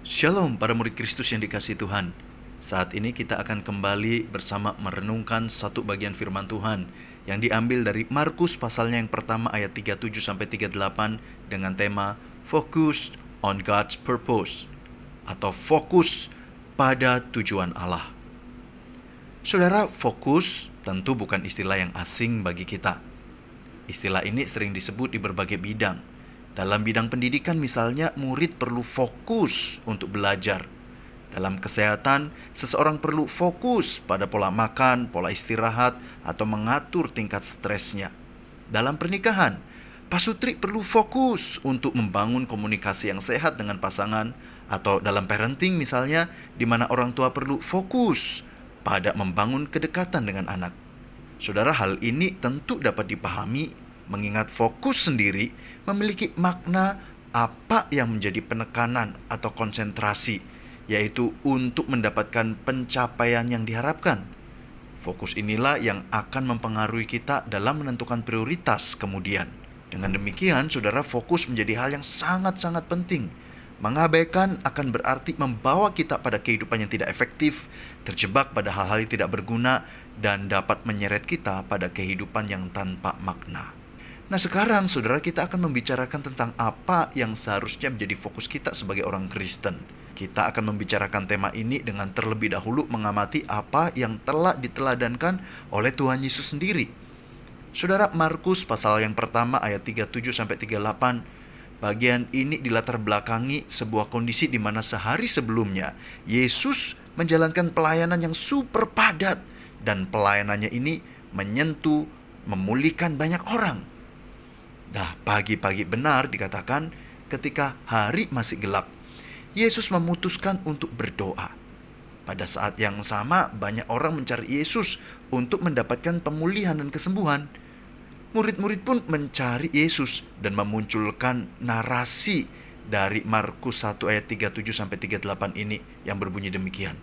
Shalom para murid Kristus yang dikasihi Tuhan. Saat ini kita akan kembali bersama merenungkan satu bagian firman Tuhan yang diambil dari Markus pasalnya yang pertama ayat 37-38 dengan tema Focus on God's Purpose atau fokus pada tujuan Allah. Saudara, fokus tentu bukan istilah yang asing bagi kita. Istilah ini sering disebut di berbagai bidang. Dalam bidang pendidikan misalnya, murid perlu fokus untuk belajar. Dalam kesehatan, seseorang perlu fokus pada pola makan, pola istirahat, atau mengatur tingkat stresnya. Dalam pernikahan, pasutri perlu fokus untuk membangun komunikasi yang sehat dengan pasangan, atau dalam parenting misalnya, di mana orang tua perlu fokus pada membangun kedekatan dengan anak. Saudara, hal ini tentu dapat dipahami mengingat fokus sendiri memiliki makna apa yang menjadi penekanan atau konsentrasi, yaitu untuk mendapatkan pencapaian yang diharapkan. Fokus inilah yang akan mempengaruhi kita dalam menentukan prioritas kemudian. Dengan demikian, saudara, fokus menjadi hal yang sangat-sangat penting. Mengabaikan akan berarti membawa kita pada kehidupan yang tidak efektif, terjebak pada hal-hal yang tidak berguna, dan dapat menyeret kita pada kehidupan yang tanpa makna. Nah, sekarang saudara, kita akan membicarakan tentang apa yang seharusnya menjadi fokus kita sebagai orang Kristen. Kita akan membicarakan tema ini dengan terlebih dahulu mengamati apa yang telah diteladankan oleh Tuhan Yesus sendiri. Saudara, Markus pasal yang pertama ayat 37-38, bagian ini dilatar belakangi sebuah kondisi di mana sehari sebelumnya Yesus menjalankan pelayanan yang super padat, dan pelayanannya ini menyentuh, memulihkan banyak orang. Nah, pagi-pagi benar dikatakan ketika hari masih gelap, Yesus memutuskan untuk berdoa. Pada saat yang sama, banyak orang mencari Yesus untuk mendapatkan pemulihan dan kesembuhan. Murid-murid pun mencari Yesus dan memunculkan narasi dari Markus 1 ayat 37-38 ini yang berbunyi demikian.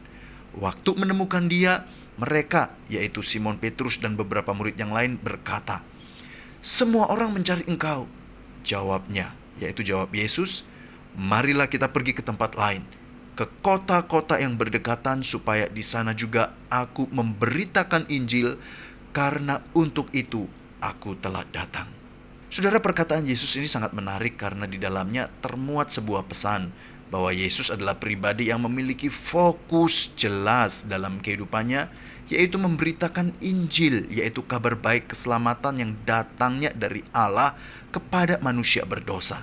Waktu menemukan dia, mereka, yaitu Simon Petrus dan beberapa murid yang lain berkata, "Semua orang mencari Engkau." Jawabnya, yaitu jawab Yesus, "Marilah kita pergi ke tempat lain, ke kota-kota yang berdekatan, supaya di sana juga aku memberitakan Injil, karena untuk itu aku telah datang." Saudara, perkataan Yesus ini sangat menarik karena di dalamnya termuat sebuah pesan bahwa Yesus adalah pribadi yang memiliki fokus jelas dalam kehidupannya, yaitu memberitakan Injil, yaitu kabar baik keselamatan yang datangnya dari Allah kepada manusia berdosa.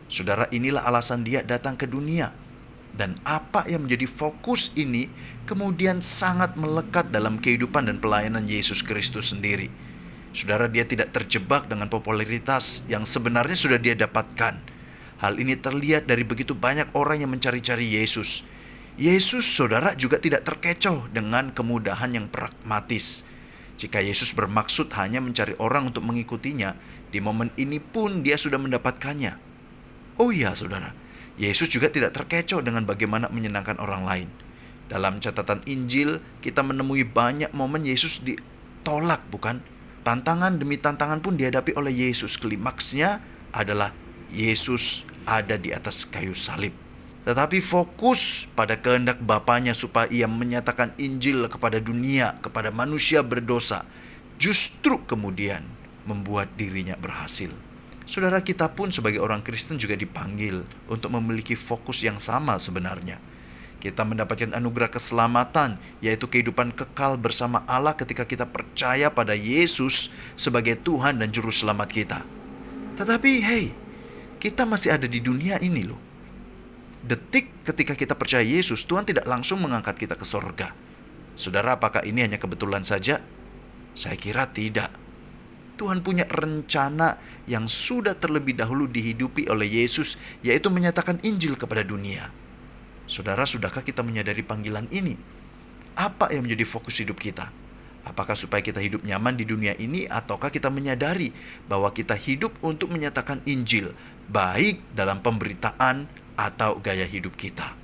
Saudara, inilah alasan dia datang ke dunia. Dan apa yang menjadi fokus ini kemudian sangat melekat dalam kehidupan dan pelayanan Yesus Kristus sendiri. Saudara, dia tidak terjebak dengan popularitas yang sebenarnya sudah dia dapatkan. Hal ini terlihat dari begitu banyak orang yang mencari-cari Yesus. Yesus, saudara, juga tidak terkecoh dengan kemudahan yang pragmatis. Jika Yesus bermaksud hanya mencari orang untuk mengikutinya, di momen ini pun dia sudah mendapatkannya. Oh iya, saudara, Yesus juga tidak terkecoh dengan bagaimana menyenangkan orang lain. Dalam catatan Injil, kita menemui banyak momen Yesus ditolak, bukan? Tantangan demi tantangan pun dihadapi oleh Yesus. Klimaksnya adalah Yesus ada di atas kayu salib. Tetapi fokus pada kehendak Bapanya supaya ia menyatakan Injil kepada dunia, kepada manusia berdosa, justru kemudian membuat dirinya berhasil. Saudara, kita pun sebagai orang Kristen juga dipanggil untuk memiliki fokus yang sama sebenarnya. Kita mendapatkan anugerah keselamatan, yaitu kehidupan kekal bersama Allah ketika kita percaya pada Yesus sebagai Tuhan dan Juru Selamat kita. Tetapi kita masih ada di dunia ini loh. Detik ketika kita percaya Yesus, Tuhan tidak langsung mengangkat kita ke sorga. Saudara, apakah ini hanya kebetulan saja? Saya kira tidak. Tuhan punya rencana yang sudah terlebih dahulu dihidupi oleh Yesus, yaitu menyatakan Injil kepada dunia. Saudara, sudahkah kita menyadari panggilan ini? Apa yang menjadi fokus hidup kita? Apakah supaya kita hidup nyaman di dunia ini, ataukah kita menyadari bahwa kita hidup untuk menyatakan Injil, baik dalam pemberitaan atau gaya hidup kita?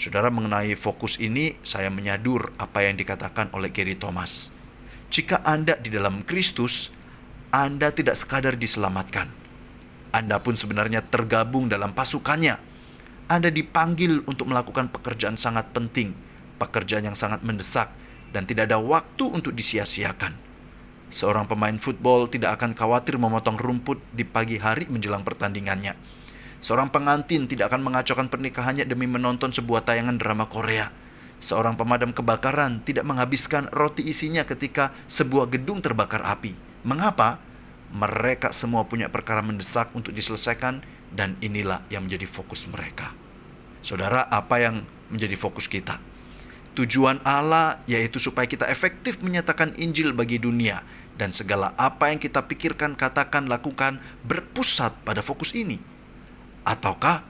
Saudara, mengenai fokus ini, saya menyadur apa yang dikatakan oleh Gary Thomas. Jika Anda di dalam Kristus, Anda tidak sekadar diselamatkan. Anda pun sebenarnya tergabung dalam pasukannya. Anda dipanggil untuk melakukan pekerjaan sangat penting, pekerjaan yang sangat mendesak, dan tidak ada waktu untuk disia-siakan. Seorang pemain football tidak akan khawatir memotong rumput di pagi hari menjelang pertandingannya. Seorang pengantin tidak akan mengacaukan pernikahannya demi menonton sebuah tayangan drama Korea. Seorang pemadam kebakaran tidak menghabiskan roti isinya ketika sebuah gedung terbakar api. Mengapa? Mereka semua punya perkara mendesak untuk diselesaikan, dan inilah yang menjadi fokus mereka. Saudara, apa yang menjadi fokus kita? Tujuan Allah yaitu supaya kita efektif menyatakan Injil bagi dunia, dan segala apa yang kita pikirkan, katakan, lakukan berpusat pada fokus ini. Ataukah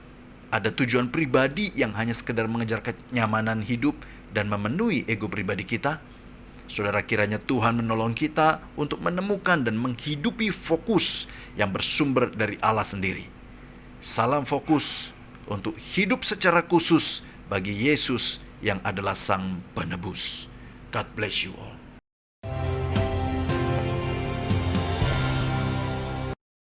ada tujuan pribadi yang hanya sekedar mengejar kenyamanan hidup dan memenuhi ego pribadi kita? Saudara, kiranya Tuhan menolong kita untuk menemukan dan menghidupi fokus yang bersumber dari Allah sendiri. Salam fokus untuk hidup secara khusus bagi Yesus yang adalah Sang Penebus. God bless you all.